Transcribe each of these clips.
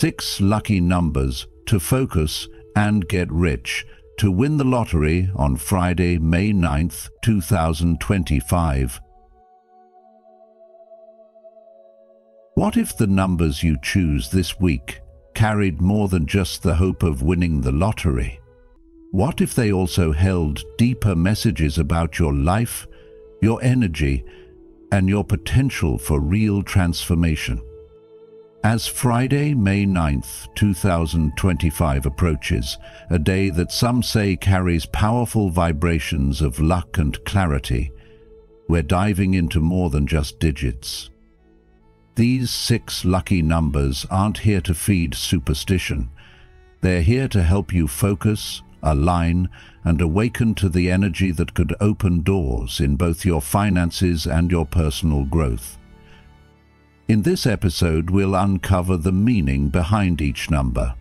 6 lucky numbers to focus and get rich to win the lottery on Friday, May 9th, 2025. What if the numbers you choose this week carried more than just the hope of winning the lottery? What if they also held deeper messages about your life, your energy, and your potential for real transformation? As Friday, May 9th, 2025 approaches, a day that some say carries powerful vibrations of luck and clarity, we're diving into more than just digits. These 6 lucky numbers aren't here to feed superstition. They're here to help you focus, align, and awaken to the energy that could open doors in both your finances and your personal growth. In this episode, we'll uncover the meaning behind each number,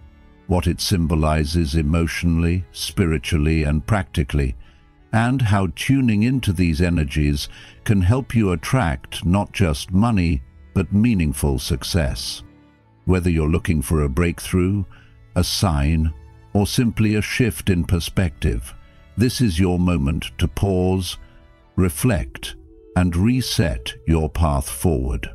what it symbolizes emotionally, spiritually, and practically, and how tuning into these energies can help you attract not just money, but meaningful success. Whether you're looking for a breakthrough, a sign, or simply a shift in perspective, this is your moment to pause, reflect, and reset your path forward.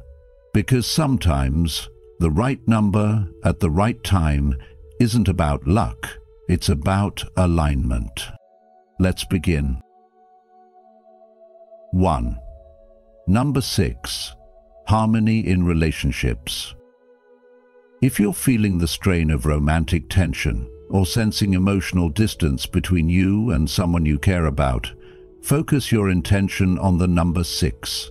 Because sometimes the right number at the right time isn't about luck, it's about alignment. Let's begin. 1. Number 6. Harmony in relationships. If you're feeling the strain of romantic tension or sensing emotional distance between you and someone you care about, focus your intention on the number 6,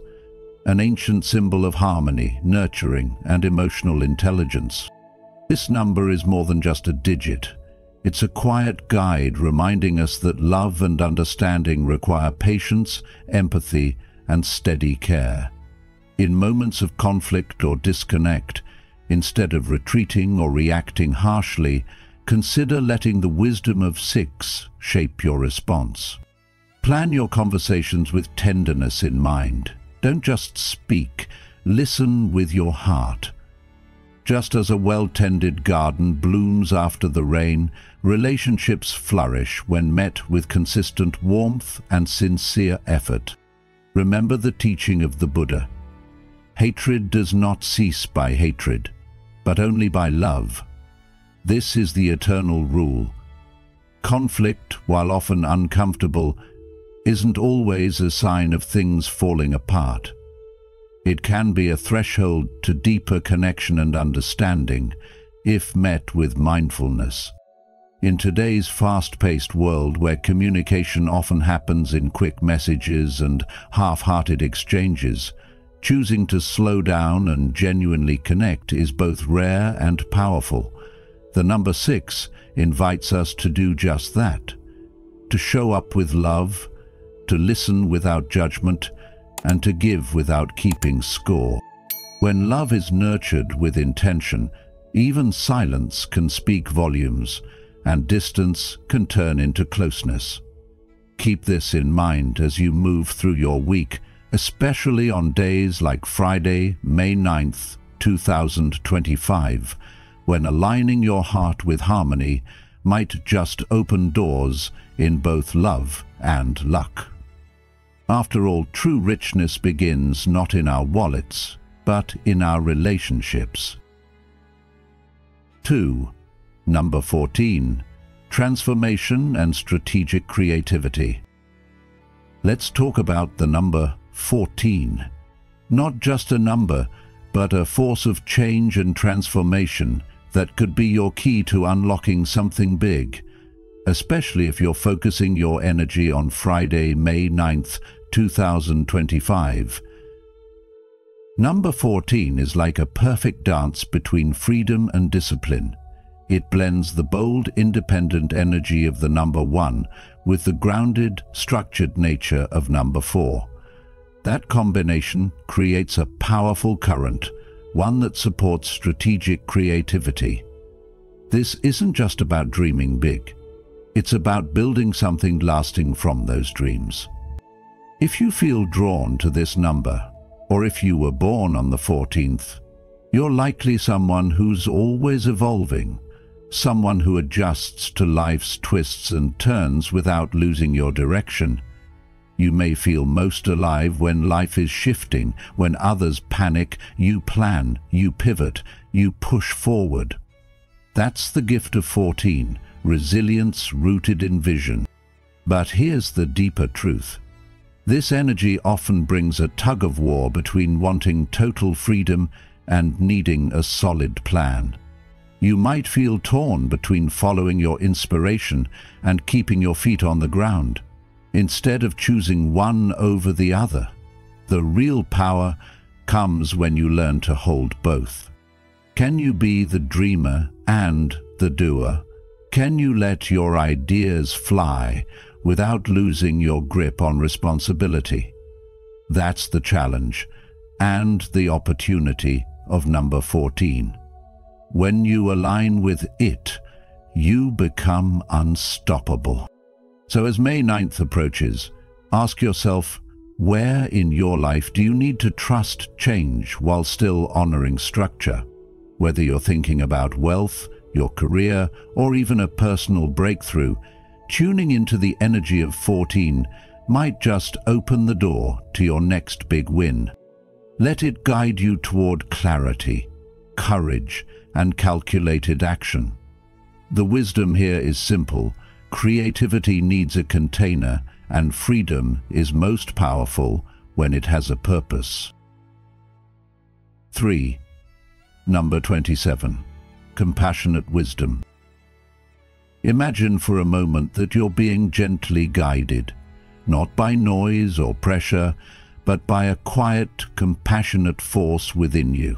an ancient symbol of harmony, nurturing, and emotional intelligence. This number is more than just a digit. It's a quiet guide reminding us that love and understanding require patience, empathy, and steady care. In moments of conflict or disconnect, instead of retreating or reacting harshly, consider letting the wisdom of 6 shape your response. Plan your conversations with tenderness in mind. Don't just speak, listen with your heart. Just as a well-tended garden blooms after the rain, relationships flourish when met with consistent warmth and sincere effort. Remember the teaching of the Buddha. Hatred does not cease by hatred, but only by love. This is the eternal rule. Conflict, while often uncomfortable, isn't always a sign of things falling apart. It can be a threshold to deeper connection and understanding, if met with mindfulness. In today's fast-paced world where communication often happens in quick messages and half-hearted exchanges, choosing to slow down and genuinely connect is both rare and powerful. The number 6 invites us to do just that, to show up with love, to listen without judgment, and to give without keeping score. When love is nurtured with intention, even silence can speak volumes, and distance can turn into closeness. Keep this in mind as you move through your week, especially on days like Friday, May 9th, 2025, when aligning your heart with harmony might just open doors in both love and luck. After all, true richness begins not in our wallets, but in our relationships. 2. Number 14. Transformation and strategic creativity. Let's talk about the number 14. Not just a number, but a force of change and transformation that could be your key to unlocking something big, especially if you're focusing your energy on Friday, May 9th, 2025. Number 14 is like a perfect dance between freedom and discipline. It blends the bold, independent energy of the number 1 with the grounded, structured nature of number 4. That combination creates a powerful current, one that supports strategic creativity. This isn't just about dreaming big. It's about building something lasting from those dreams. If you feel drawn to this number, or if you were born on the 14th, You're likely someone who's always evolving, someone who adjusts to life's twists and turns without losing your direction. You may feel most alive when life is shifting. When others panic, you plan, you pivot, you push forward. That's the gift of 14, resilience rooted in vision. But here's the deeper truth. This energy often brings a tug-of-war between wanting total freedom and needing a solid plan. You might feel torn between following your inspiration and keeping your feet on the ground, instead of choosing one over the other. The real power comes when you learn to hold both. Can you be the dreamer and the doer? Can you let your ideas fly without losing your grip on responsibility? That's the challenge and the opportunity of number 14. When you align with it, you become unstoppable. So as May 9th approaches, ask yourself, where in your life do you need to trust change while still honoring structure? Whether you're thinking about wealth, your career, or even a personal breakthrough, tuning into the energy of 14 might just open the door to your next big win. Let it guide you toward clarity, courage, and calculated action. The wisdom here is simple. Creativity needs a container, and freedom is most powerful when it has a purpose. 3. Number 27. Compassionate wisdom. Imagine for a moment that you're being gently guided, not by noise or pressure, but by a quiet, compassionate force within you.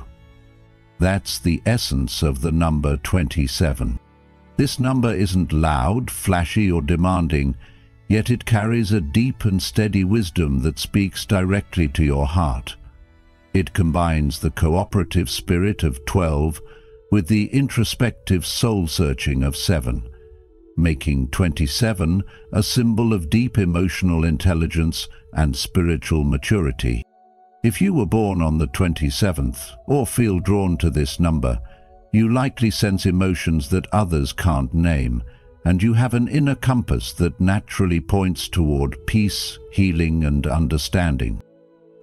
That's the essence of the number 27. This number isn't loud, flashy, or demanding, yet it carries a deep and steady wisdom that speaks directly to your heart. It combines the cooperative spirit of 12 with the introspective soul-searching of 7, making 27 a symbol of deep emotional intelligence and spiritual maturity. If you were born on the 27th or feel drawn to this number, you likely sense emotions that others can't name, and you have an inner compass that naturally points toward peace, healing, and understanding.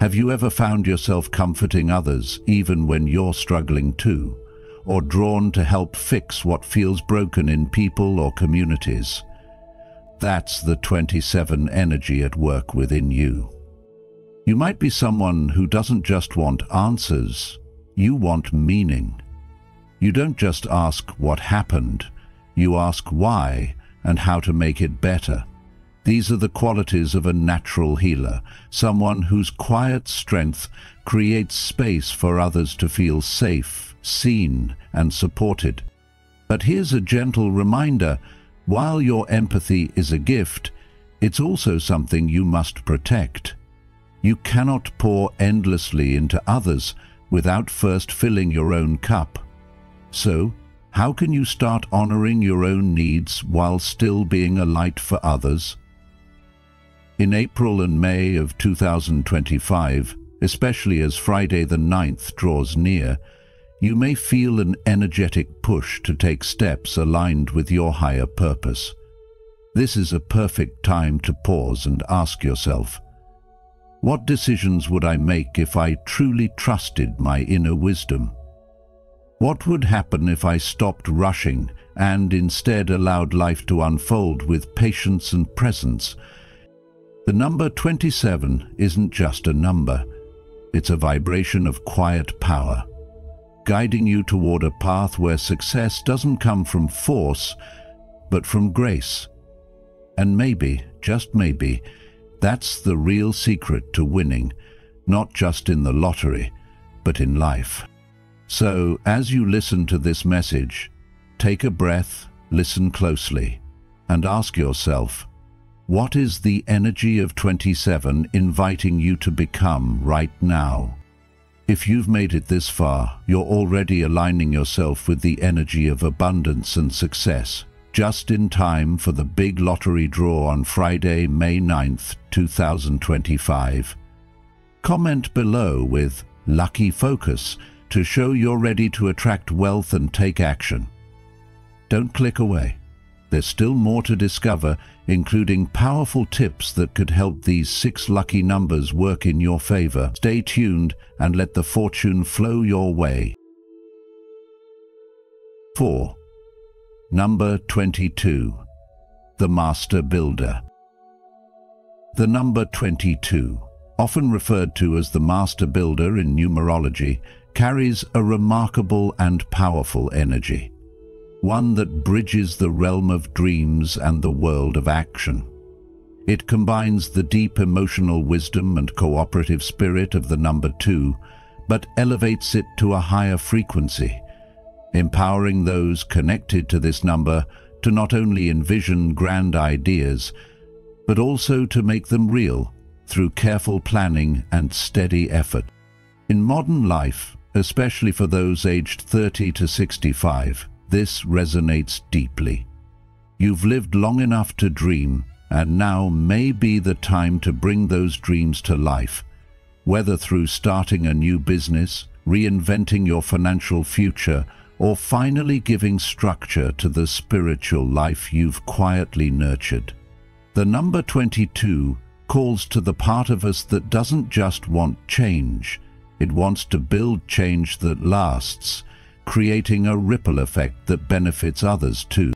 Have you ever found yourself comforting others even when you're struggling too, or drawn to help fix what feels broken in people or communities? That's the 27 energy at work within you. You might be someone who doesn't just want answers, you want meaning. You don't just ask what happened, you ask why and how to make it better. These are the qualities of a natural healer, someone whose quiet strength creates space for others to feel safe, seen, and supported. But here's a gentle reminder, while your empathy is a gift, it's also something you must protect. You cannot pour endlessly into others without first filling your own cup. So, how can you start honoring your own needs while still being a light for others? In April and May of 2025, especially as Friday the 9th draws near, you may feel an energetic push to take steps aligned with your higher purpose. This is a perfect time to pause and ask yourself, what decisions would I make if I truly trusted my inner wisdom? What would happen if I stopped rushing and instead allowed life to unfold with patience and presence? The number 27 isn't just a number. It's a vibration of quiet power, guiding you toward a path where success doesn't come from force, but from grace. And maybe, just maybe, that's the real secret to winning, not just in the lottery, but in life. So, as you listen to this message, take a breath, listen closely, and ask yourself, what is the energy of 27 inviting you to become right now? If you've made it this far, you're already aligning yourself with the energy of abundance and success, just in time for the big lottery draw on Friday, May 9th, 2025. Comment below with "Lucky Focus" to show you're ready to attract wealth and take action. Don't click away. There's still more to discover, including powerful tips that could help these 6 lucky numbers work in your favor. Stay tuned and let the fortune flow your way. 4. Number 22. The Master Builder. The number 22, often referred to as the Master Builder in numerology, carries a remarkable and powerful energy, one that bridges the realm of dreams and the world of action. It combines the deep emotional wisdom and cooperative spirit of the number 2, but elevates it to a higher frequency, empowering those connected to this number to not only envision grand ideas, but also to make them real through careful planning and steady effort. In modern life, especially for those aged 30 to 65, this resonates deeply. You've lived long enough to dream, and now may be the time to bring those dreams to life, whether through starting a new business, reinventing your financial future, or finally giving structure to the spiritual life you've quietly nurtured. The number 22 calls to the part of us that doesn't just want change. It wants to build change that lasts, creating a ripple effect that benefits others too.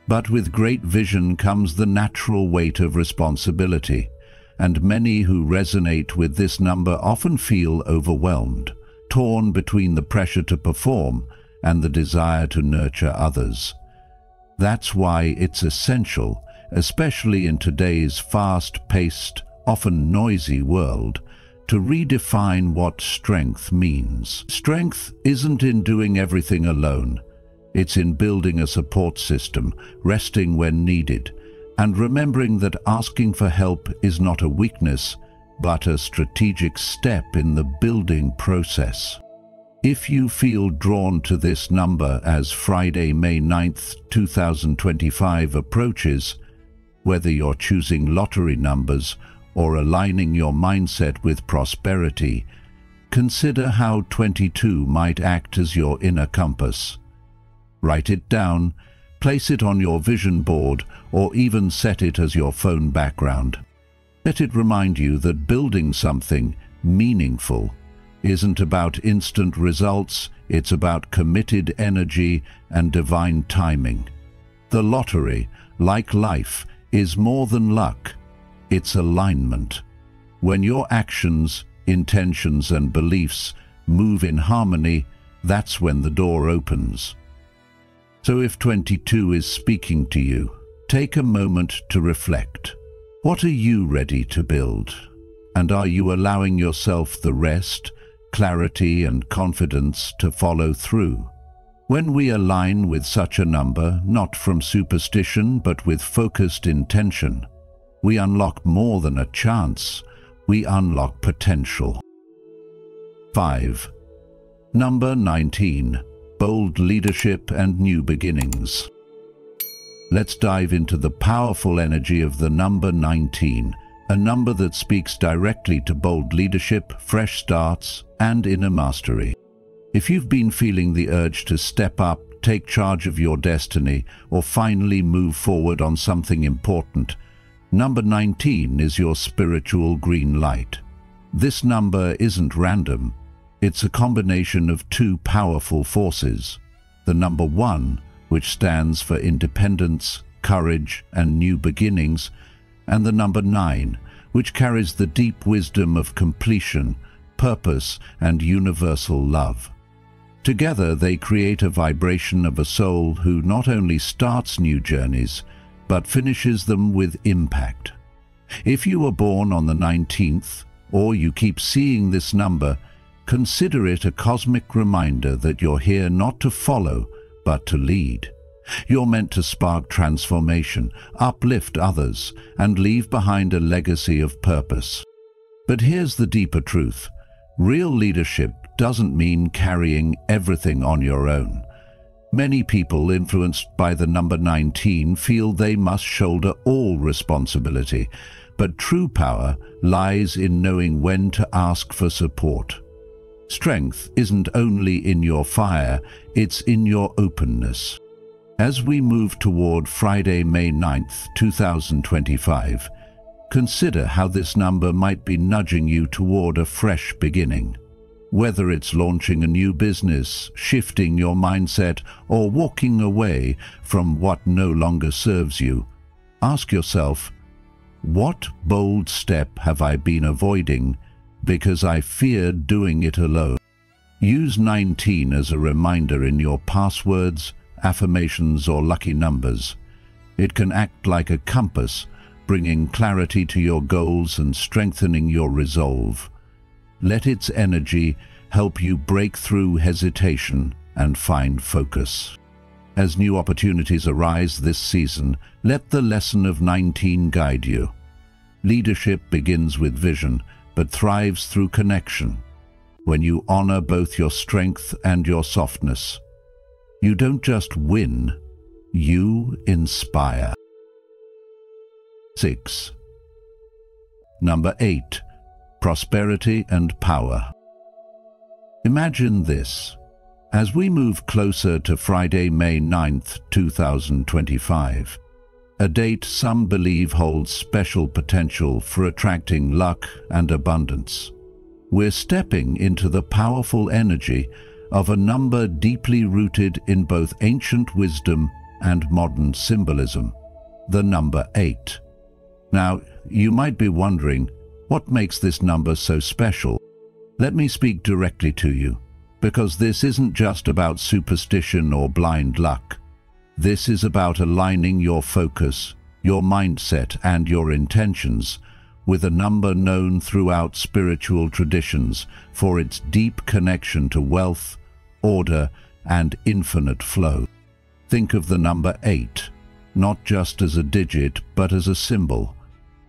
But with great vision comes the natural weight of responsibility, and many who resonate with this number often feel overwhelmed, torn between the pressure to perform and the desire to nurture others. That's why it's essential, especially in today's fast-paced, often noisy world, to redefine what strength means. Strength isn't in doing everything alone. It's in building a support system, resting when needed, and remembering that asking for help is not a weakness, but a strategic step in the building process. If you feel drawn to this number as Friday, May 9th, 2025 approaches, whether you're choosing lottery numbers or aligning your mindset with prosperity, consider how 22 might act as your inner compass. Write it down, place it on your vision board, or even set it as your phone background. Let it remind you that building something meaningful isn't about instant results, it's about committed energy and divine timing. The lottery, like life, is more than luck. It's alignment. When your actions, intentions, and beliefs move in harmony, that's when the door opens. So if 22 is speaking to you, take a moment to reflect. What are you ready to build? And are you allowing yourself the rest, clarity, and confidence to follow through? When we align with such a number, not from superstition but with focused intention, we unlock more than a chance, we unlock potential. 5. Number 19. Bold leadership and new beginnings. Let's dive into the powerful energy of the number 19, a number that speaks directly to bold leadership, fresh starts, and inner mastery. If you've been feeling the urge to step up, take charge of your destiny, or finally move forward on something important, number 19 is your spiritual green light. This number isn't random. It's a combination of two powerful forces. The number 1, which stands for independence, courage, and new beginnings, and the number 9, which carries the deep wisdom of completion, purpose, and universal love. Together, they create a vibration of a soul who not only starts new journeys, but finishes them with impact. If you were born on the 19th, or you keep seeing this number, consider it a cosmic reminder that you're here not to follow, but to lead. You're meant to spark transformation, uplift others, and leave behind a legacy of purpose. But here's the deeper truth. Real leadership doesn't mean carrying everything on your own. Many people influenced by the number 19 feel they must shoulder all responsibility, but true power lies in knowing when to ask for support. Strength isn't only in your fire, it's in your openness. As we move toward Friday, May 9th, 2025, consider how this number might be nudging you toward a fresh beginning. Whether it's launching a new business, shifting your mindset, or walking away from what no longer serves you, ask yourself, what bold step have I been avoiding because I feared doing it alone? Use 19 as a reminder in your passwords, affirmations, or lucky numbers. It can act like a compass, bringing clarity to your goals and strengthening your resolve. Let its energy help you break through hesitation and find focus. As new opportunities arise this season, let the lesson of 19 guide you. Leadership begins with vision, but thrives through connection. When you honor both your strength and your softness, you don't just win, you inspire. 6. Number 8. Prosperity and power. Imagine this. As we move closer to Friday, May 9th, 2025, a date some believe holds special potential for attracting luck and abundance, we're stepping into the powerful energy of a number deeply rooted in both ancient wisdom and modern symbolism, the number 8. Now, you might be wondering, what makes this number so special? Let me speak directly to you, because this isn't just about superstition or blind luck. This is about aligning your focus, your mindset, and your intentions with a number known throughout spiritual traditions for its deep connection to wealth, order, and infinite flow. Think of the number 8, not just as a digit, but as a symbol.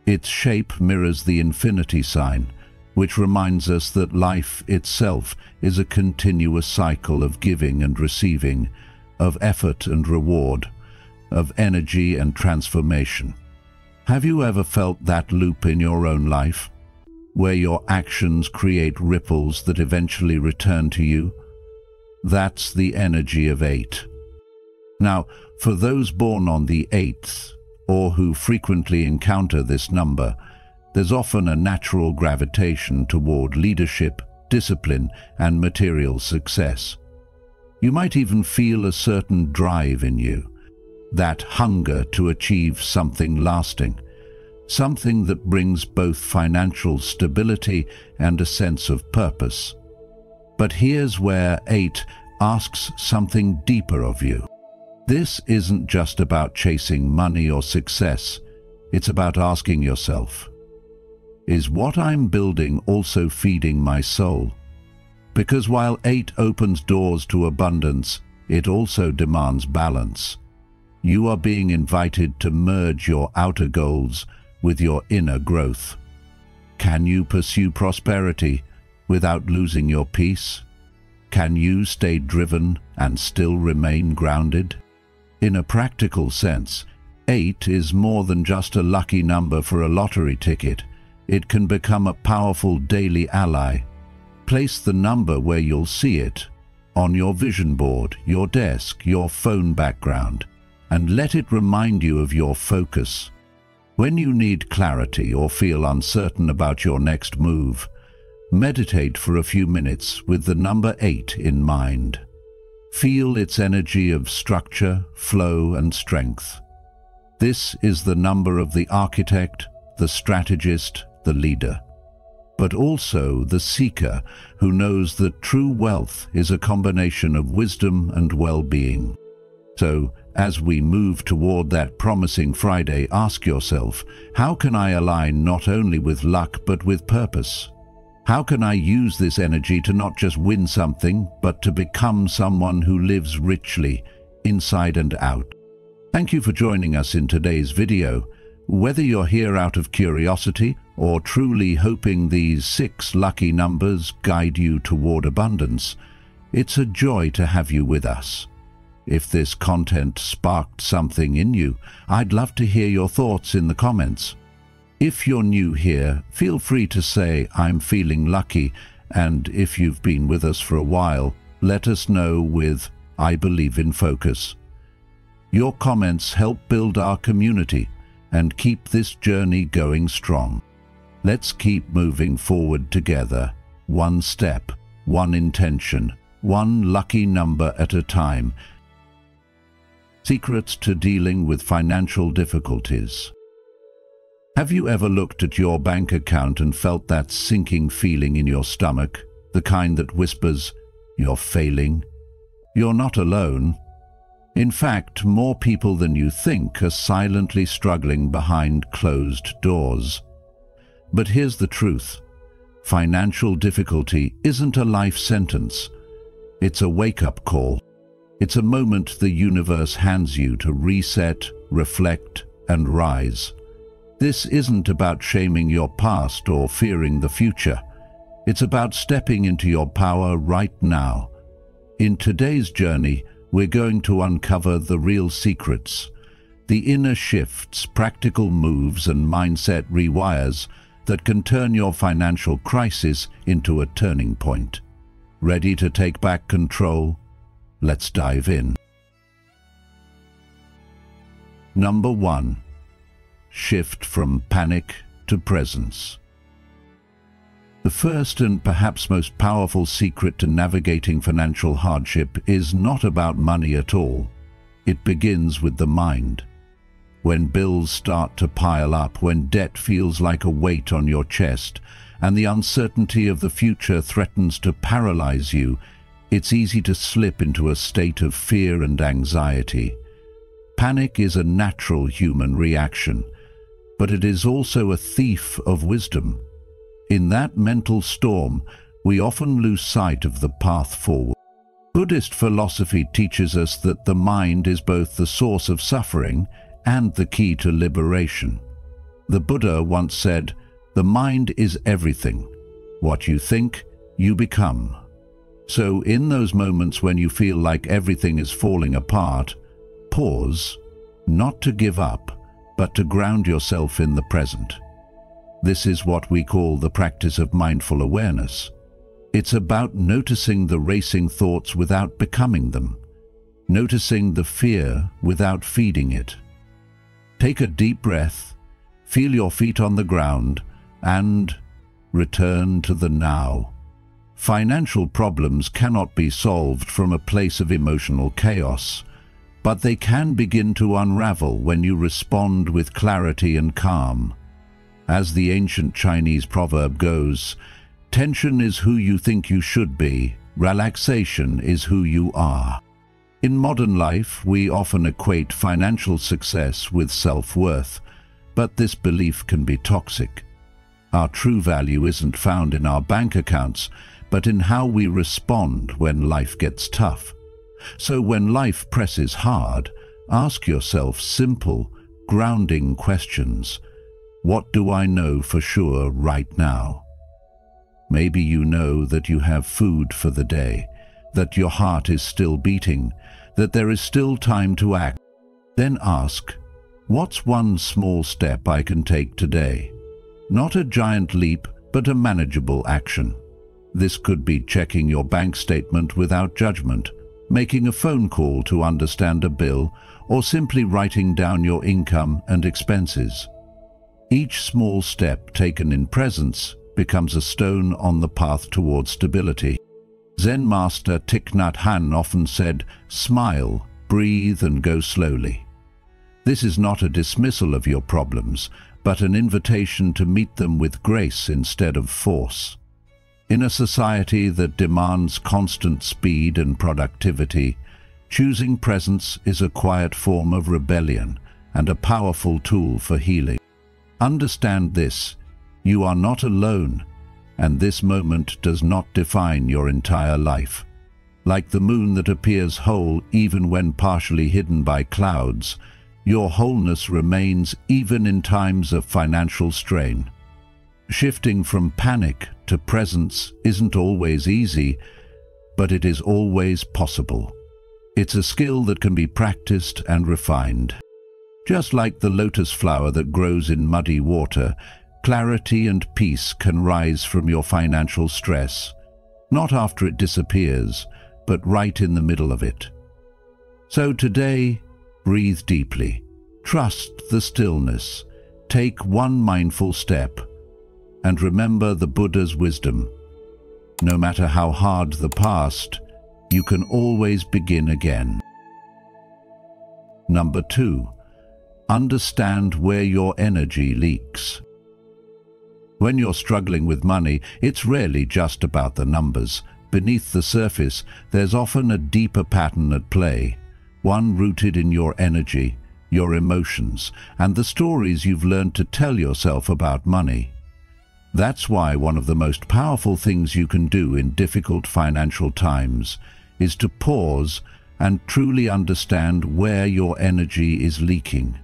Its shape mirrors the infinity sign, which reminds us that life itself is a continuous cycle of giving and receiving, of effort and reward, of energy and transformation. Have you ever felt that loop in your own life, where your actions create ripples that eventually return to you? That's the energy of 8. Now, for those born on the 8th, or who frequently encounter this number, there's often a natural gravitation toward leadership, discipline, and material success. You might even feel a certain drive in you, that hunger to achieve something lasting, something that brings both financial stability and a sense of purpose. But here's where 8 asks something deeper of you. This isn't just about chasing money or success, it's about asking yourself, is what I'm building also feeding my soul? Because while 8 opens doors to abundance, it also demands balance. You are being invited to merge your outer goals with your inner growth. Can you pursue prosperity without losing your peace? Can you stay driven and still remain grounded? In a practical sense, 8 is more than just a lucky number for a lottery ticket. It can become a powerful daily ally. Place the number where you'll see it, on your vision board, your desk, your phone background, and let it remind you of your focus. When you need clarity or feel uncertain about your next move, meditate for a few minutes with the number 8 in mind. Feel its energy of structure, flow, and strength. This is the number of the architect, the strategist, the leader, but also the seeker who knows that true wealth is a combination of wisdom and well-being. So, as we move toward that promising Friday, ask yourself, how can I align not only with luck but with purpose? How can I use this energy to not just win something, but to become someone who lives richly, inside and out? Thank you for joining us in today's video. Whether you're here out of curiosity or truly hoping these 6 lucky numbers guide you toward abundance, it's a joy to have you with us. If this content sparked something in you, I'd love to hear your thoughts in the comments. If you're new here, feel free to say, "I'm feeling lucky," and if you've been with us for a while, let us know with "I believe in focus." Your comments help build our community and keep this journey going strong. Let's keep moving forward together, one step, one intention, one lucky number at a time. Secrets to dealing with financial difficulties. Have you ever looked at your bank account and felt that sinking feeling in your stomach, the kind that whispers, "You're failing"? You're not alone. In fact, more people than you think are silently struggling behind closed doors. But here's the truth. Financial difficulty isn't a life sentence. It's a wake-up call. It's a moment the universe hands you to reset, reflect, and rise. This isn't about shaming your past or fearing the future. It's about stepping into your power right now. In today's journey, we're going to uncover the real secrets, the inner shifts, practical moves, and mindset rewires that can turn your financial crisis into a turning point. Ready to take back control? Let's dive in. Number 1. Shift from panic to presence. The first and perhaps most powerful secret to navigating financial hardship is not about money at all. It begins with the mind. When bills start to pile up, when debt feels like a weight on your chest, and the uncertainty of the future threatens to paralyze you, it's easy to slip into a state of fear and anxiety. Panic is a natural human reaction, but it is also a thief of wisdom. In that mental storm, we often lose sight of the path forward. Buddhist philosophy teaches us that the mind is both the source of suffering and the key to liberation. The Buddha once said, "The mind is everything. What you think, you become." So in those moments when you feel like everything is falling apart, pause, not to give up, but to ground yourself in the present. This is what we call the practice of mindful awareness. It's about noticing the racing thoughts without becoming them, noticing the fear without feeding it. Take a deep breath, feel your feet on the ground, and return to the now. Financial problems cannot be solved from a place of emotional chaos, but they can begin to unravel when you respond with clarity and calm. As the ancient Chinese proverb goes, tension is who you think you should be, relaxation is who you are. In modern life, we often equate financial success with self-worth, but this belief can be toxic. Our true value isn't found in our bank accounts, but in how we respond when life gets tough. So when life presses hard, ask yourself simple, grounding questions. What do I know for sure right now? Maybe you know that you have food for the day, that your heart is still beating, that there is still time to act. Then ask, what's one small step I can take today? Not a giant leap, but a manageable action. This could be checking your bank statement without judgment, making a phone call to understand a bill, or simply writing down your income and expenses. Each small step taken in presence becomes a stone on the path towards stability. Zen master Thich Nhat Hanh often said, "Smile, breathe, and go slowly." This is not a dismissal of your problems, but an invitation to meet them with grace instead of force. In a society that demands constant speed and productivity, choosing presence is a quiet form of rebellion and a powerful tool for healing. Understand this, you are not alone, and this moment does not define your entire life. Like the moon that appears whole even when partially hidden by clouds, your wholeness remains even in times of financial strain. Shifting from panic to presence isn't always easy, but it is always possible. It's a skill that can be practiced and refined. Just like the lotus flower that grows in muddy water, clarity and peace can rise from your financial stress, not after it disappears, but right in the middle of it. So today, breathe deeply, trust the stillness, take one mindful step, and remember the Buddha's wisdom. No matter how hard the past, you can always begin again. Number 2, understand where your energy leaks. When you're struggling with money, it's rarely just about the numbers. Beneath the surface, there's often a deeper pattern at play, one rooted in your energy, your emotions, and the stories you've learned to tell yourself about money. That's why one of the most powerful things you can do in difficult financial times is to pause and truly understand where your energy is leaking.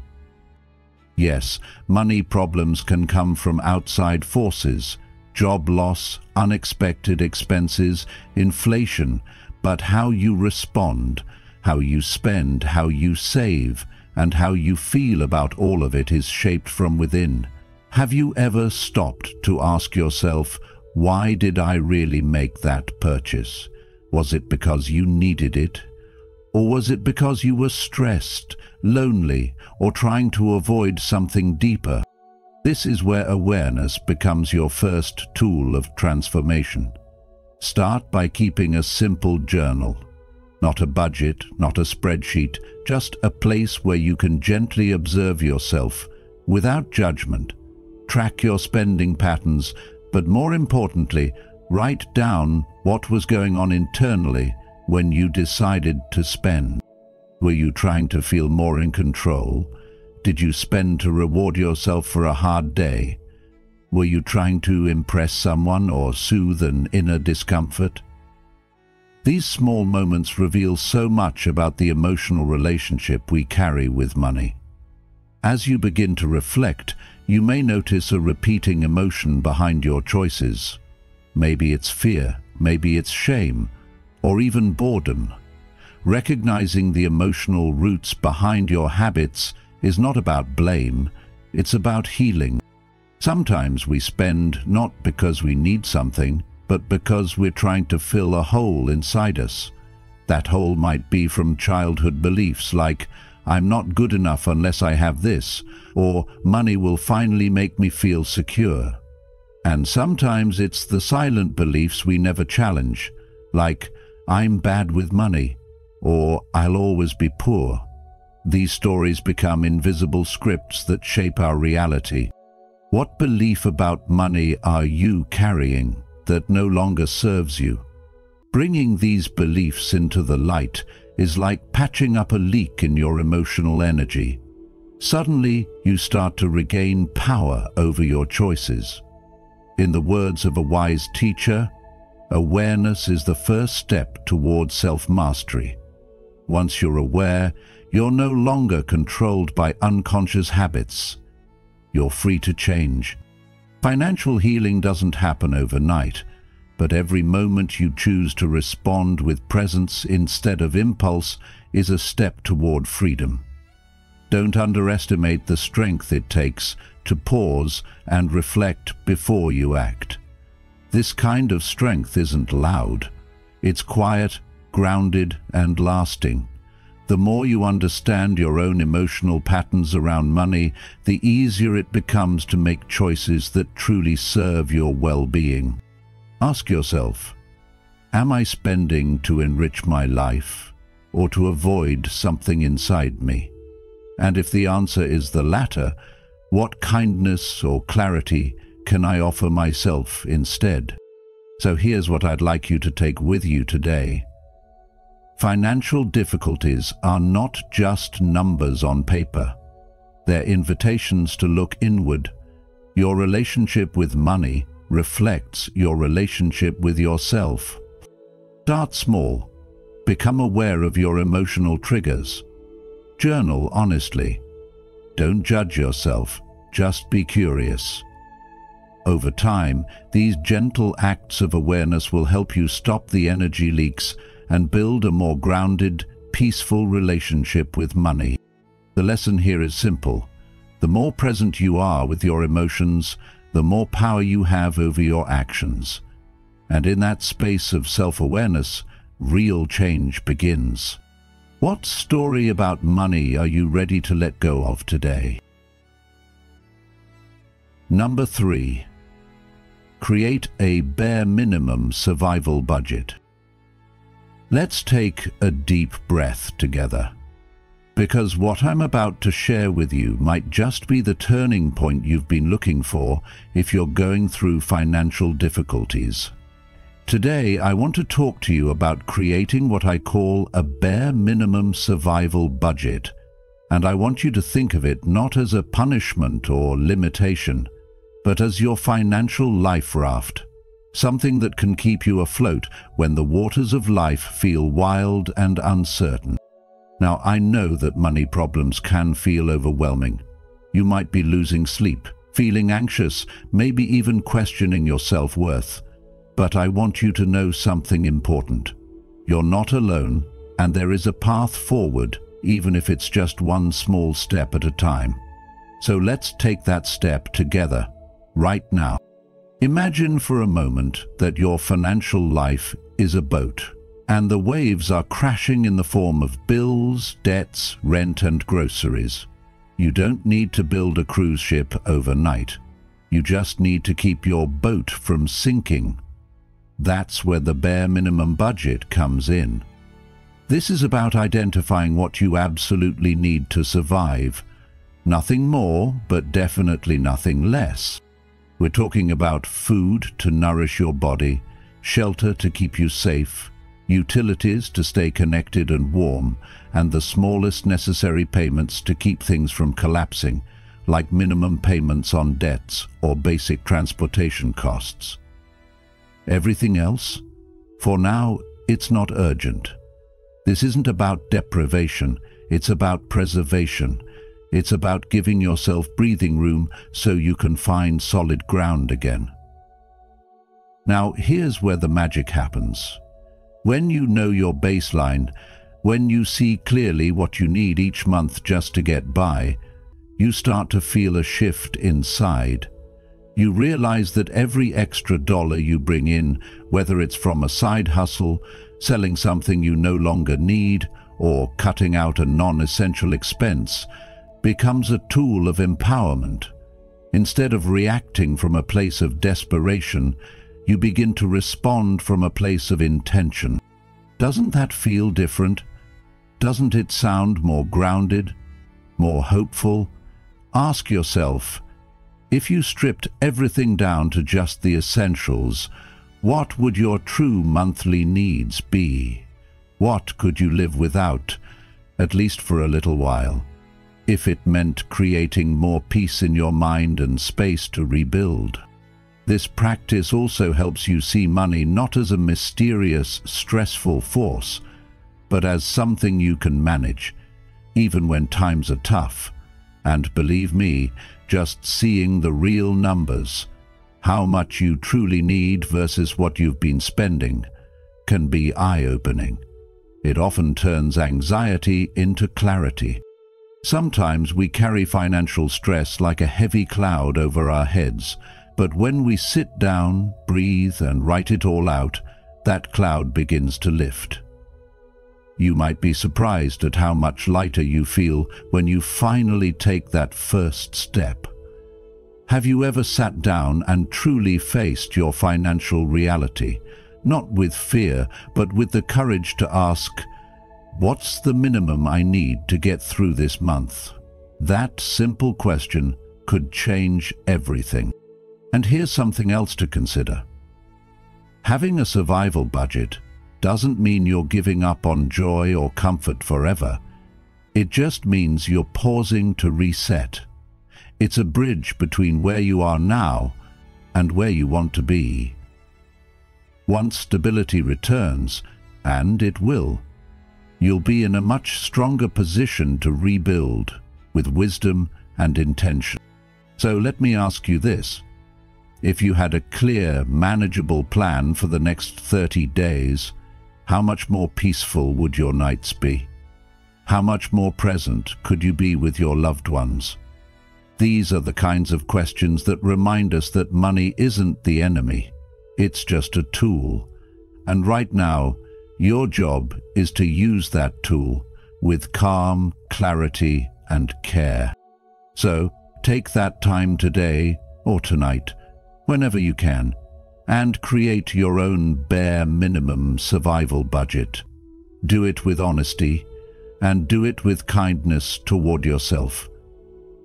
Yes, money problems can come from outside forces, job loss, unexpected expenses, inflation, but how you respond, how you spend, how you save, and how you feel about all of it is shaped from within. Have you ever stopped to ask yourself, why did I really make that purchase? Was it because you needed it? Or was it because you were stressed, lonely, or trying to avoid something deeper? This is where awareness becomes your first tool of transformation. Start by keeping a simple journal. Not a budget, not a spreadsheet, just a place where you can gently observe yourself without judgment. Track your spending patterns, but more importantly, write down what was going on internally when you decided to spend. Were you trying to feel more in control? Did you spend to reward yourself for a hard day? Were you trying to impress someone or soothe an inner discomfort? These small moments reveal so much about the emotional relationship we carry with money. As you begin to reflect, you may notice a repeating emotion behind your choices. Maybe it's fear, maybe it's shame, or even boredom. Recognizing the emotional roots behind your habits is not about blame, it's about healing. Sometimes we spend not because we need something, but because we're trying to fill a hole inside us. That hole might be from childhood beliefs like, I'm not good enough unless I have this, or money will finally make me feel secure. And sometimes it's the silent beliefs we never challenge, like, I'm bad with money, or I'll always be poor. These stories become invisible scripts that shape our reality. What belief about money are you carrying that no longer serves you? Bringing these beliefs into the light is like patching up a leak in your emotional energy. Suddenly, you start to regain power over your choices. In the words of a wise teacher, awareness is the first step toward self-mastery. Once you're aware, you're no longer controlled by unconscious habits. You're free to change. Financial healing doesn't happen overnight, but every moment you choose to respond with presence instead of impulse is a step toward freedom. Don't underestimate the strength it takes to pause and reflect before you act. This kind of strength isn't loud. It's quiet, grounded, and lasting. The more you understand your own emotional patterns around money, the easier it becomes to make choices that truly serve your well-being. Ask yourself, am I spending to enrich my life or to avoid something inside me? And if the answer is the latter, what kindness or clarity can I offer myself instead? So here's what I'd like you to take with you today. Financial difficulties are not just numbers on paper. They're invitations to look inward. Your relationship with money reflects your relationship with yourself. Start small. Become aware of your emotional triggers. Journal honestly. Don't judge yourself, just be curious. Over time, these gentle acts of awareness will help you stop the energy leaks and build a more grounded, peaceful relationship with money. The lesson here is simple. The more present you are with your emotions, the more power you have over your actions. And in that space of self-awareness, real change begins. What story about money are you ready to let go of today? Number 3. Create a bare minimum survival budget. Let's take a deep breath together, because what I'm about to share with you might just be the turning point you've been looking for if you're going through financial difficulties. Today, I want to talk to you about creating what I call a bare minimum survival budget, and I want you to think of it not as a punishment or limitation, but as your financial life raft, something that can keep you afloat when the waters of life feel wild and uncertain. Now, I know that money problems can feel overwhelming. You might be losing sleep, feeling anxious, maybe even questioning your self-worth. But I want you to know something important. You're not alone, and there is a path forward, even if it's just one small step at a time. So let's take that step together, right now. Imagine for a moment that your financial life is a boat, and the waves are crashing in the form of bills, debts, rent, and groceries. You don't need to build a cruise ship overnight. You just need to keep your boat from sinking. That's where the bare minimum budget comes in. This is about identifying what you absolutely need to survive. Nothing more, but definitely nothing less. We're talking about food to nourish your body, shelter to keep you safe, utilities to stay connected and warm, and the smallest necessary payments to keep things from collapsing, like minimum payments on debts or basic transportation costs. Everything else? For now, it's not urgent. This isn't about deprivation, it's about preservation. It's about giving yourself breathing room so you can find solid ground again. Now, here's where the magic happens. When you know your baseline, when you see clearly what you need each month just to get by, you start to feel a shift inside. You realize that every extra dollar you bring in, whether it's from a side hustle, selling something you no longer need, or cutting out a non-essential expense, becomes a tool of empowerment. Instead of reacting from a place of desperation, you begin to respond from a place of intention. Doesn't that feel different? Doesn't it sound more grounded, more hopeful? Ask yourself, if you stripped everything down to just the essentials, what would your true monthly needs be? What could you live without, at least for a little while, if it meant creating more peace in your mind and space to rebuild? This practice also helps you see money not as a mysterious, stressful force, but as something you can manage, even when times are tough. And believe me, just seeing the real numbers, how much you truly need versus what you've been spending, can be eye-opening. It often turns anxiety into clarity. Sometimes we carry financial stress like a heavy cloud over our heads, but when we sit down, breathe, and write it all out, that cloud begins to lift. You might be surprised at how much lighter you feel when you finally take that first step. Have you ever sat down and truly faced your financial reality, not with fear, but with the courage to ask, what's the minimum I need to get through this month? That simple question could change everything. And here's something else to consider. Having a survival budget doesn't mean you're giving up on joy or comfort forever. It just means you're pausing to reset. It's a bridge between where you are now and where you want to be. Once stability returns, and it will, you'll be in a much stronger position to rebuild with wisdom and intention. So let me ask you this. If you had a clear, manageable plan for the next 30 days, how much more peaceful would your nights be? How much more present could you be with your loved ones? These are the kinds of questions that remind us that money isn't the enemy. It's just a tool. And right now, your job is to use that tool with calm, clarity, and care. So, take that time today or tonight, whenever you can, and create your own bare minimum survival budget. Do it with honesty, and do it with kindness toward yourself.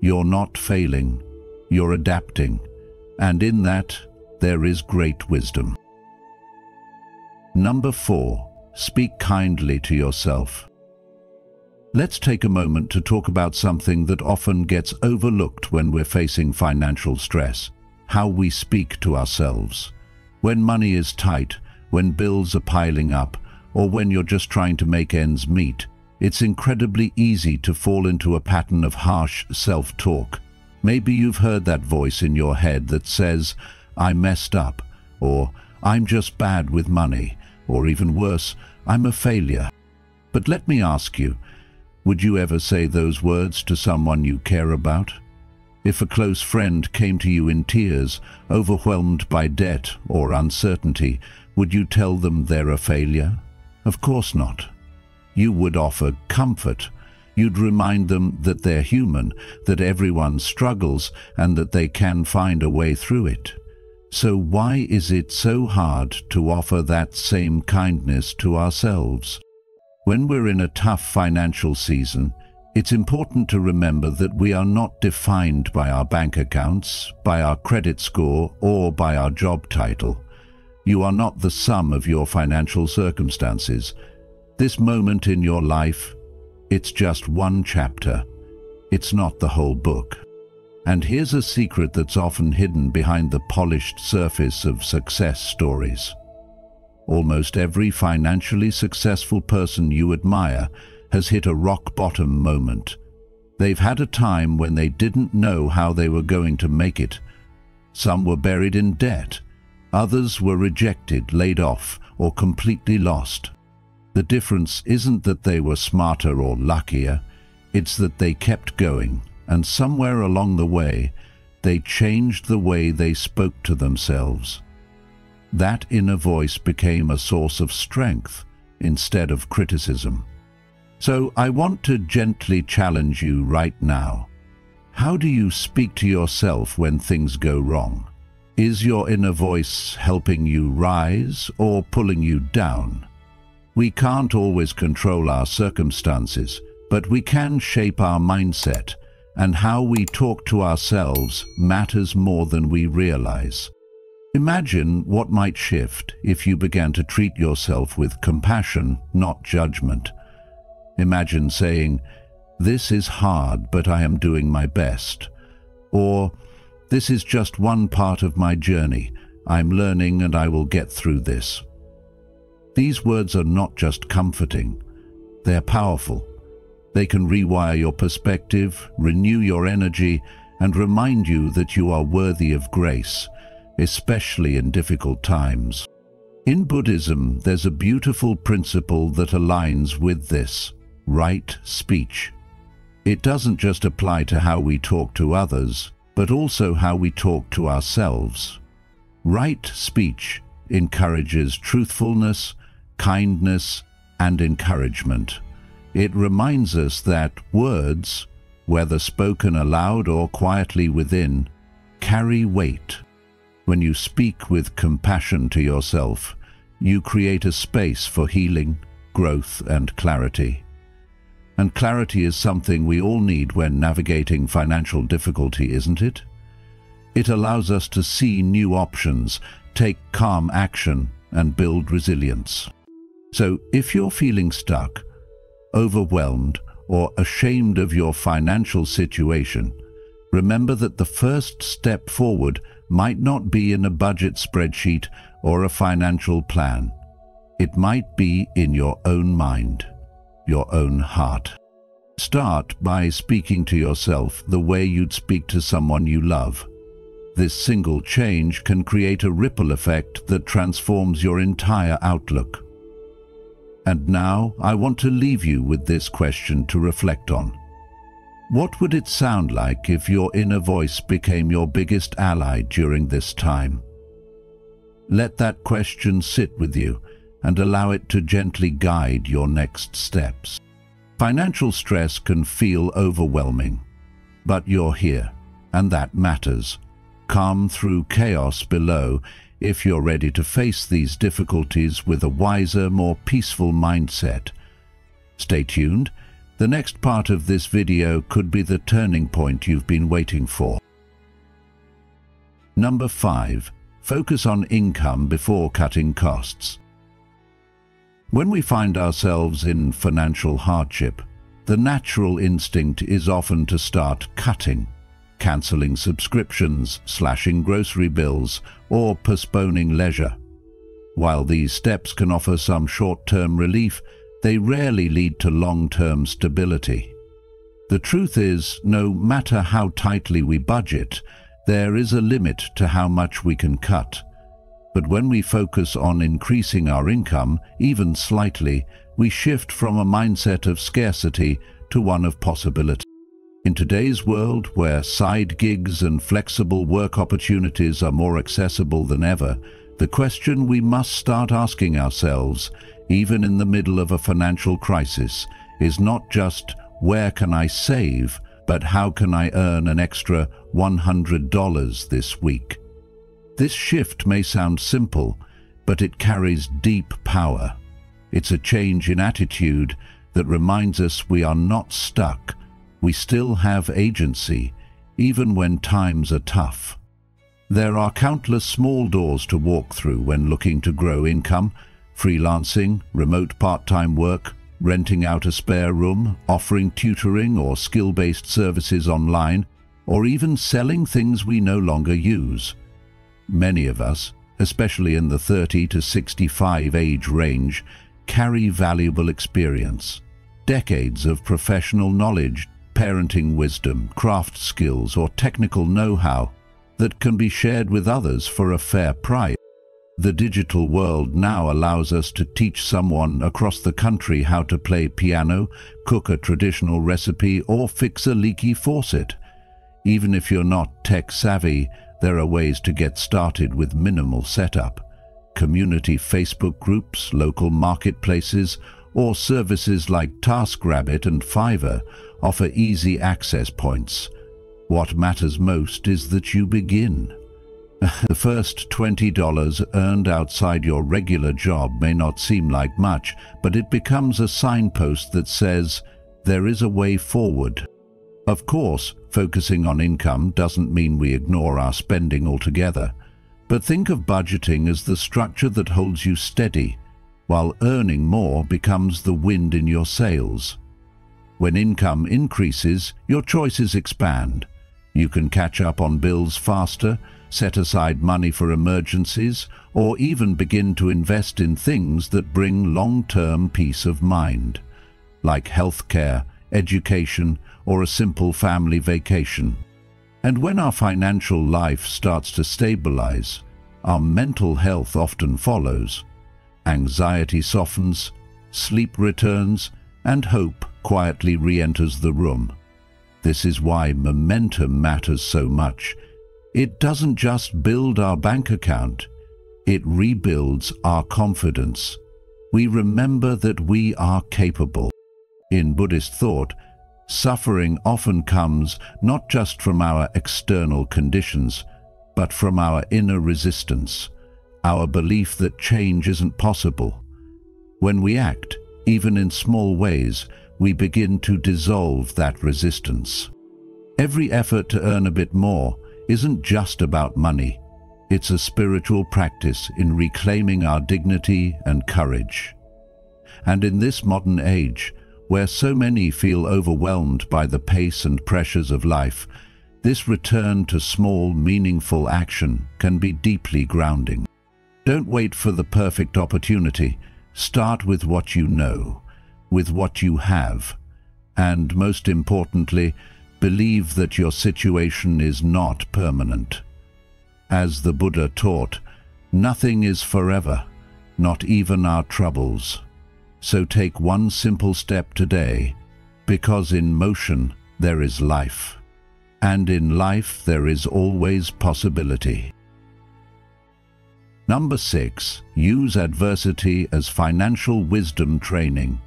You're not failing, you're adapting, and in that, there is great wisdom. Number 4, speak kindly to yourself. Let's take a moment to talk about something that often gets overlooked when we're facing financial stress: how we speak to ourselves. When money is tight, when bills are piling up, or when you're just trying to make ends meet, it's incredibly easy to fall into a pattern of harsh self-talk. Maybe you've heard that voice in your head that says, "I messed up," or "I'm just bad with money," or even worse, "I'm a failure." But let me ask you, would you ever say those words to someone you care about? If a close friend came to you in tears, overwhelmed by debt or uncertainty, would you tell them they're a failure? Of course not. You would offer comfort. You'd remind them that they're human, that everyone struggles, and that they can find a way through it. So why is it so hard to offer that same kindness to ourselves? When we're in a tough financial season, it's important to remember that we are not defined by our bank accounts, by our credit score, or by our job title. You are not the sum of your financial circumstances. This moment in your life, it's just one chapter. It's not the whole book. And here's a secret that's often hidden behind the polished surface of success stories. Almost every financially successful person you admire has hit a rock-bottom moment. They've had a time when they didn't know how they were going to make it. Some were buried in debt. Others were rejected, laid off, or completely lost. The difference isn't that they were smarter or luckier. It's that they kept going, and somewhere along the way, they changed the way they spoke to themselves. That inner voice became a source of strength instead of criticism. So I want to gently challenge you right now. How do you speak to yourself when things go wrong? Is your inner voice helping you rise or pulling you down? We can't always control our circumstances, but we can shape our mindset, and how we talk to ourselves matters more than we realize. Imagine what might shift if you began to treat yourself with compassion, not judgment. Imagine saying, "This is hard, but I am doing my best." Or, "This is just one part of my journey. I'm learning and I will get through this." These words are not just comforting. They're powerful. They can rewire your perspective, renew your energy, and remind you that you are worthy of grace, especially in difficult times. In Buddhism, there's a beautiful principle that aligns with this: right speech. It doesn't just apply to how we talk to others, but also how we talk to ourselves. Right speech encourages truthfulness, kindness, and encouragement. It reminds us that words, whether spoken aloud or quietly within, carry weight. When you speak with compassion to yourself, you create a space for healing, growth, and clarity. And clarity is something we all need when navigating financial difficulty, isn't it? It allows us to see new options, take calm action, and build resilience. So if you're feeling stuck, overwhelmed, or ashamed of your financial situation, remember that the first step forward might not be in a budget spreadsheet or a financial plan. It might be in your own mind, your own heart. Start by speaking to yourself the way you'd speak to someone you love. This single change can create a ripple effect that transforms your entire outlook. And now I want to leave you with this question to reflect on. What would it sound like if your inner voice became your biggest ally during this time? Let that question sit with you and allow it to gently guide your next steps. Financial stress can feel overwhelming, but you're here, and that matters. Calm through chaos below if you're ready to face these difficulties with a wiser, more peaceful mindset. Stay tuned. The next part of this video could be the turning point you've been waiting for. Number 5. Focus on income before cutting costs. When we find ourselves in financial hardship, the natural instinct is often to start cutting, cancelling subscriptions, slashing grocery bills, or postponing leisure. While these steps can offer some short-term relief, they rarely lead to long-term stability. The truth is, no matter how tightly we budget, there is a limit to how much we can cut. But when we focus on increasing our income, even slightly, we shift from a mindset of scarcity to one of possibility. In today's world, where side gigs and flexible work opportunities are more accessible than ever, the question we must start asking ourselves, even in the middle of a financial crisis, is not just, where can I save, but how can I earn an extra $100 this week? This shift may sound simple, but it carries deep power. It's a change in attitude that reminds us we are not stuck. We still have agency, even when times are tough. There are countless small doors to walk through when looking to grow income: freelancing, remote part-time work, renting out a spare room, offering tutoring or skill-based services online, or even selling things we no longer use. Many of us, especially in the 30 to 65 age range, carry valuable experience, decades of professional knowledge, parenting wisdom, craft skills, or technical know-how that can be shared with others for a fair price. The digital world now allows us to teach someone across the country how to play piano, cook a traditional recipe, or fix a leaky faucet. Even if you're not tech-savvy, there are ways to get started with minimal setup. Community Facebook groups, local marketplaces, or services like TaskRabbit and Fiverr offer easy access points. What matters most is that you begin. The first $20 earned outside your regular job may not seem like much, but it becomes a signpost that says, there is a way forward. Of course, focusing on income doesn't mean we ignore our spending altogether, but think of budgeting as the structure that holds you steady, while earning more becomes the wind in your sails. When income increases, your choices expand. You can catch up on bills faster, set aside money for emergencies, or even begin to invest in things that bring long-term peace of mind, like healthcare, education, or a simple family vacation. And when our financial life starts to stabilize, our mental health often follows. Anxiety softens, sleep returns, and hope quietly re-enters the room. This is why momentum matters so much. It doesn't just build our bank account, it rebuilds our confidence. We remember that we are capable. In Buddhist thought, suffering often comes not just from our external conditions, but from our inner resistance, our belief that change isn't possible. When we act, even in small ways, we begin to dissolve that resistance. Every effort to earn a bit more isn't just about money. It's a spiritual practice in reclaiming our dignity and courage. And in this modern age, where so many feel overwhelmed by the pace and pressures of life, this return to small, meaningful action can be deeply grounding. Don't wait for the perfect opportunity. Start with what you know, with what you have, and most importantly, believe that your situation is not permanent. As the Buddha taught, nothing is forever, not even our troubles. So take one simple step today, because in motion there is life, and in life there is always possibility. Number 6. Use adversity as financial wisdom training.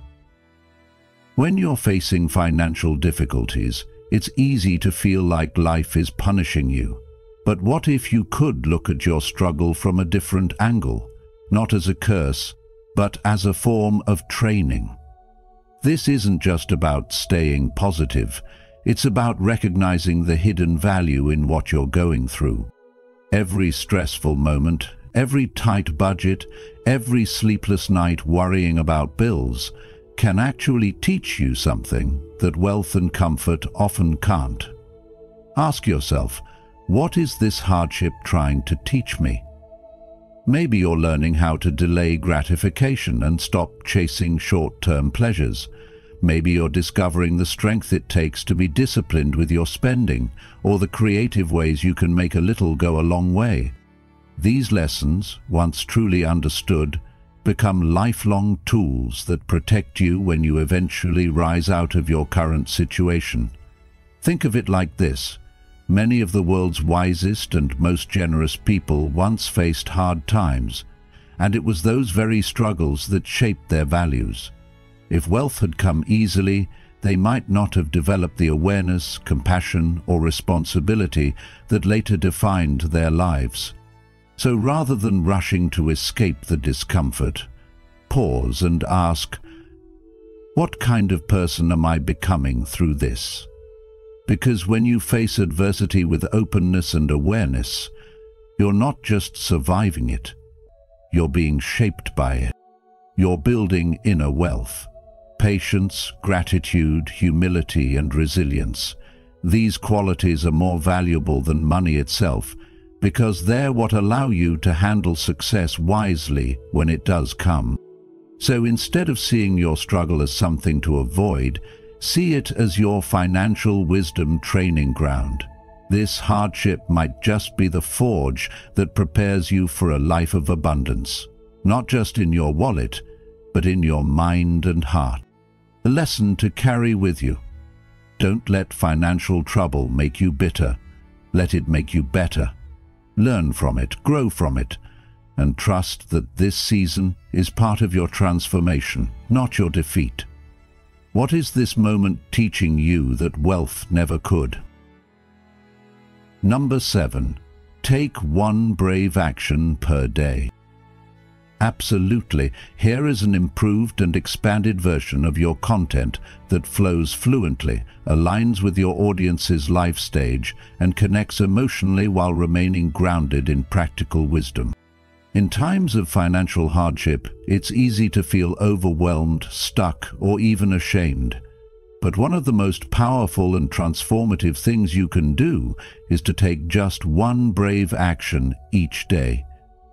When you're facing financial difficulties, it's easy to feel like life is punishing you. But what if you could look at your struggle from a different angle, not as a curse, but as a form of training? This isn't just about staying positive, it's about recognizing the hidden value in what you're going through. Every stressful moment, every tight budget, every sleepless night worrying about bills can actually teach you something that wealth and comfort often can't. Ask yourself, what is this hardship trying to teach me? Maybe you're learning how to delay gratification and stop chasing short-term pleasures. Maybe you're discovering the strength it takes to be disciplined with your spending, or the creative ways you can make a little go a long way. These lessons, once truly understood, become lifelong tools that protect you when you eventually rise out of your current situation. Think of it like this. Many of the world's wisest and most generous people once faced hard times, and it was those very struggles that shaped their values. If wealth had come easily, they might not have developed the awareness, compassion, or responsibility that later defined their lives. So rather than rushing to escape the discomfort, pause and ask, what kind of person am I becoming through this? Because when you face adversity with openness and awareness, you're not just surviving it, you're being shaped by it. You're building inner wealth. Patience, gratitude, humility, and resilience. These qualities are more valuable than money itself, because they're what allow you to handle success wisely when it does come. So instead of seeing your struggle as something to avoid, see it as your financial wisdom training ground. This hardship might just be the forge that prepares you for a life of abundance, not just in your wallet, but in your mind and heart. A lesson to carry with you. Don't let financial trouble make you bitter. Let it make you better. Learn from it, grow from it, and trust that this season is part of your transformation, not your defeat. What is this moment teaching you that wealth never could? Number 7. Take one brave action per day. Absolutely, here is an improved and expanded version of your content that flows fluently, aligns with your audience's life stage, and connects emotionally while remaining grounded in practical wisdom. In times of financial hardship, it's easy to feel overwhelmed, stuck, or even ashamed. But one of the most powerful and transformative things you can do is to take just one brave action each day.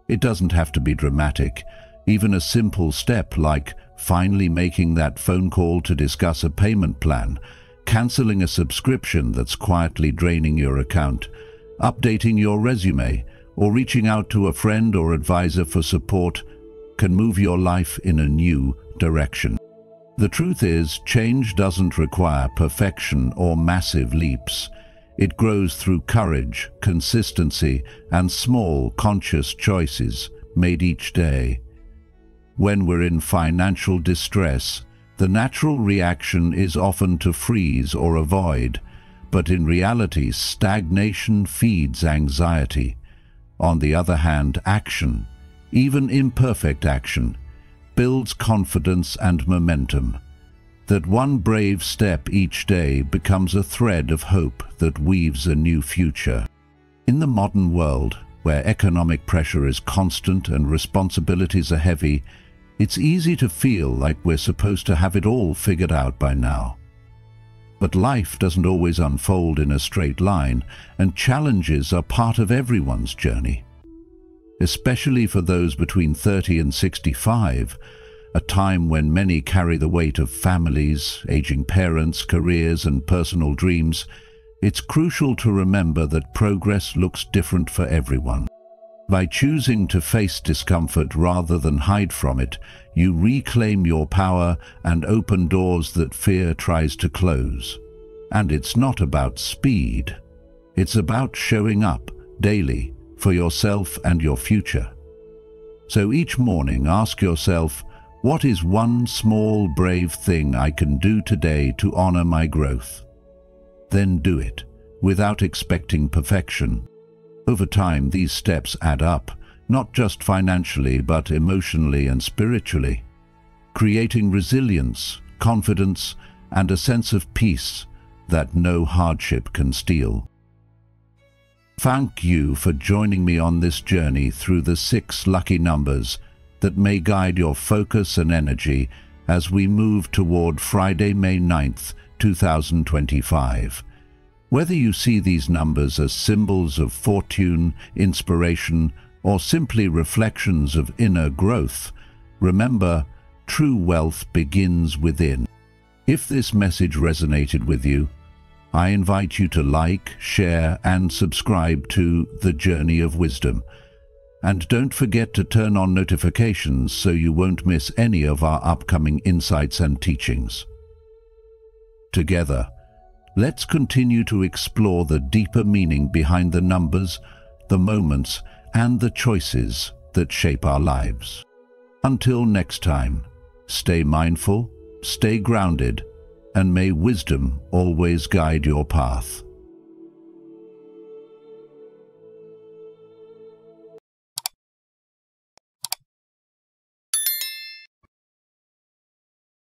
It doesn't have to be dramatic. Even a simple step like finally making that phone call to discuss a payment plan, canceling a subscription that's quietly draining your account, updating your resume, or reaching out to a friend or advisor for support can move your life in a new direction. The truth is, change doesn't require perfection or massive leaps. It grows through courage, consistency, and small, conscious choices made each day. When we're in financial distress, the natural reaction is often to freeze or avoid, but in reality, stagnation feeds anxiety. On the other hand, action, even imperfect action, builds confidence and momentum. That one brave step each day becomes a thread of hope that weaves a new future. In the modern world, where economic pressure is constant and responsibilities are heavy, it's easy to feel like we're supposed to have it all figured out by now. But life doesn't always unfold in a straight line, and challenges are part of everyone's journey. Especially for those between 30 and 65, a time when many carry the weight of families, aging parents, careers, and personal dreams, it's crucial to remember that progress looks different for everyone. By choosing to face discomfort rather than hide from it, you reclaim your power and open doors that fear tries to close. And it's not about speed. It's about showing up daily for yourself and your future. So each morning ask yourself, what is one small, brave thing I can do today to honor my growth? Then do it, without expecting perfection. Over time, these steps add up, not just financially, but emotionally and spiritually, creating resilience, confidence, and a sense of peace that no hardship can steal. Thank you for joining me on this journey through the 6 lucky numbers that may guide your focus and energy as we move toward Friday, May 9th, 2025. Whether you see these numbers as symbols of fortune, inspiration, or simply reflections of inner growth, remember, true wealth begins within. If this message resonated with you, I invite you to like, share, and subscribe to The Journey of Wisdom. And don't forget to turn on notifications so you won't miss any of our upcoming insights and teachings. Together, let's continue to explore the deeper meaning behind the numbers, the moments, and the choices that shape our lives. Until next time, stay mindful, stay grounded, and may wisdom always guide your path.